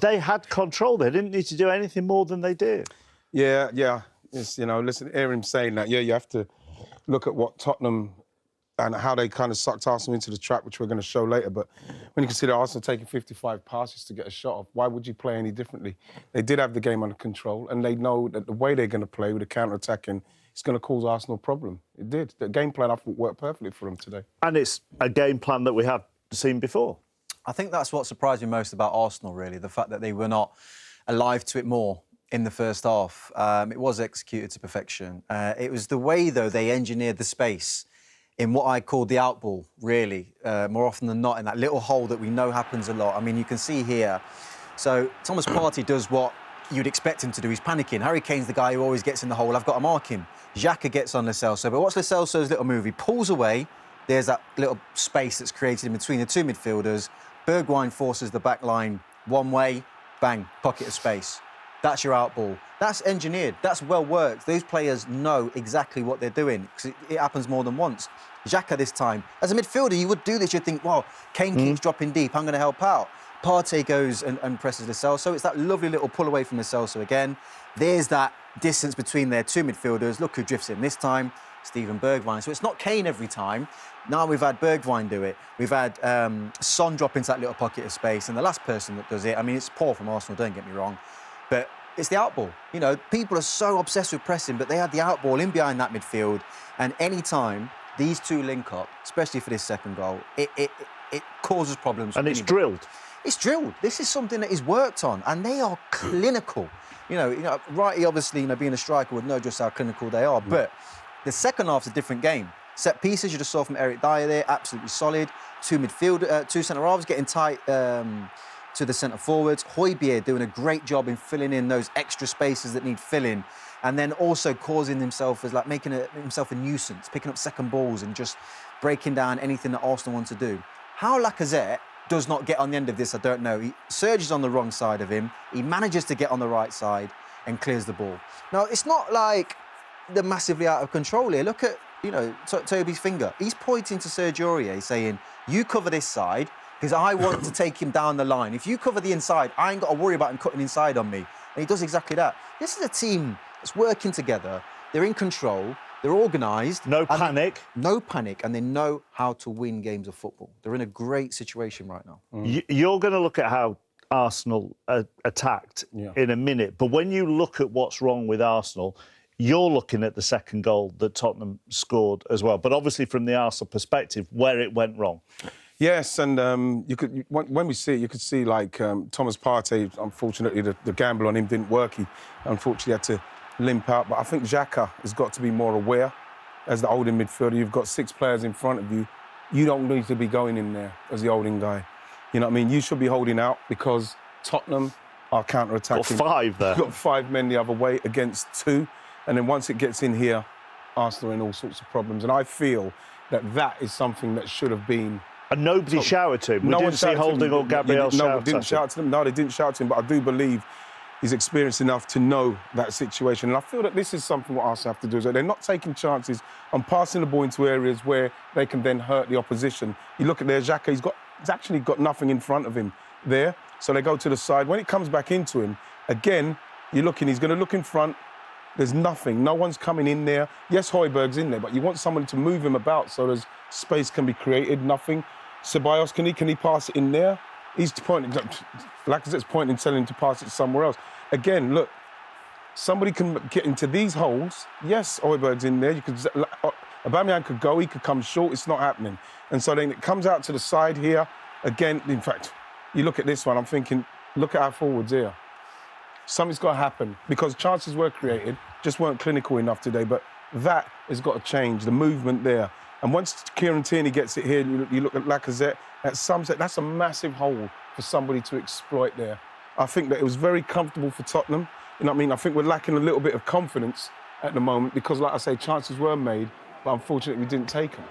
they had control. They didn't need to do anything more than they did. Yeah. It's, listen, hear him saying that. Yeah, you have to look at what Tottenham and how they kind of sucked Arsenal into the trap, which we're going to show later. But when you consider Arsenal taking 55 passes to get a shot off, why would you play any differently? They did have the game under control, and they know that the way they're going to play with the counter-attacking, it's going to cause Arsenal a problem. It did. The game plan, I thought, worked perfectly for them today. And it's a game plan that we have seen before. I think that's what surprised me most about Arsenal, really, the fact that they were not alive to it more in the first half. It was executed to perfection. It was the way, though, they engineered the space in what I call the outball, really, more often than not, in that little hole that we know happens a lot. I mean, you can see here. So Thomas Partey does what you'd expect him to do. He's panicking. Harry Kane's the guy who always gets in the hole. I've got to mark him. Xhaka gets on Lo Celso. But watch Lo Celso's little move. He pulls away. There's that little space that's created in between the two midfielders. Bergwijn forces the back line one way. Bang, pocket of space. That's your outball. That's engineered. That's well worked. Those players know exactly what they're doing because it happens more than once. Xhaka this time. As a midfielder, you would do this. You'd think, well, Kane keeps dropping deep. I'm going to help out. Partey goes and presses Lo Celso. It's that lovely little pull away from Lo Celso again. There's that distance between their two midfielders. Look who drifts in this time. Steven Bergwijn. So it's not Kane every time. Now we've had Bergwijn do it. We've had Son drop into that little pocket of space. And the last person that does it, I mean, it's poor from Arsenal, don't get me wrong. But it's the outball. People are so obsessed with pressing, but they had the outball in behind that midfield. And any time these two link up, especially for this second goal, it causes problems. And it's drilled. It's drilled. This is something that is worked on, and they are clinical. Wrighty, obviously, being a striker would know just how clinical they are. But the second half's a different game. Set pieces, you just saw from Eric Dyer there, absolutely solid. Two centre-halves getting tight to the centre-forwards. Højbjerg doing a great job in filling in those extra spaces that need filling, and then also causing himself as making himself a nuisance, picking up second balls and just breaking down anything that Arsenal want to do. How Lacazette does not get on the end of this, I don't know. Serge is on the wrong side of him. He manages to get on the right side and clears the ball. Now, it's not like they're massively out of control here. Look at, Toby's finger. He's pointing to Serge Aurier saying, you cover this side because I want to take him down the line. If you cover the inside, I ain't got to worry about him cutting inside on me. And he does exactly that. This is a team that's working together. They're in control. They're organised. No panic. No panic, and they know how to win games of football. They're in a great situation right now. You're going to look at how Arsenal attacked in a minute, but when you look at what's wrong with Arsenal, you're looking at the second goal that Tottenham scored as well. But obviously, from the Arsenal perspective, where it went wrong. Yes, and when we see it, you could see Thomas Partey. Unfortunately, the gamble on him didn't work. He unfortunately had to limp out. But I think Xhaka has got to be more aware. As the holding midfielder, you've got 6 players in front of you. You don't need to be going in there as the holding guy. You know what I mean? You should be holding out because Tottenham are counter-attacking. Got 5 there. You've got 5 men the other way against 2. And then once it gets in here, Arsenal are in all sorts of problems. And I feel that is something that should have been... And nobody shouted to him. We didn't see Holding or Gabriel shout. No, they didn't shout to them. No, they didn't shout to him. But I do believe he's experienced enough to know that situation. And I feel that this is something what Arsenal have to do. Is that they're not taking chances on passing the ball into areas where they can then hurt the opposition. You look at their Xhaka, he's actually got nothing in front of him there. So they go to the side. When it comes back into him, again, you're looking, he's going to look in front. There's nothing. No one's coming in there. Yes, Højbjerg's in there, but you want someone to move him about so there's space can be created. Nothing. Ceballos, can he pass it in there? He's pointing, Lacazette's pointing, telling him to pass it somewhere else. Again, look, somebody can get into these holes. Yes, Højbjerg's in there. Aubameyang could go, he could come short. It's not happening. And so then it comes out to the side here. Again, in fact, you look at this one, I'm thinking, look at our forwards here. Something's got to happen because chances were created, just weren't clinical enough today. But that has got to change, the movement there. And once Kieran Tierney gets it here, you look at Lacazette, that's a massive hole for somebody to exploit there. I think that it was very comfortable for Tottenham. You know what I mean? I think we're lacking a little bit of confidence at the moment because, like I say, chances were made, but unfortunately we didn't take them.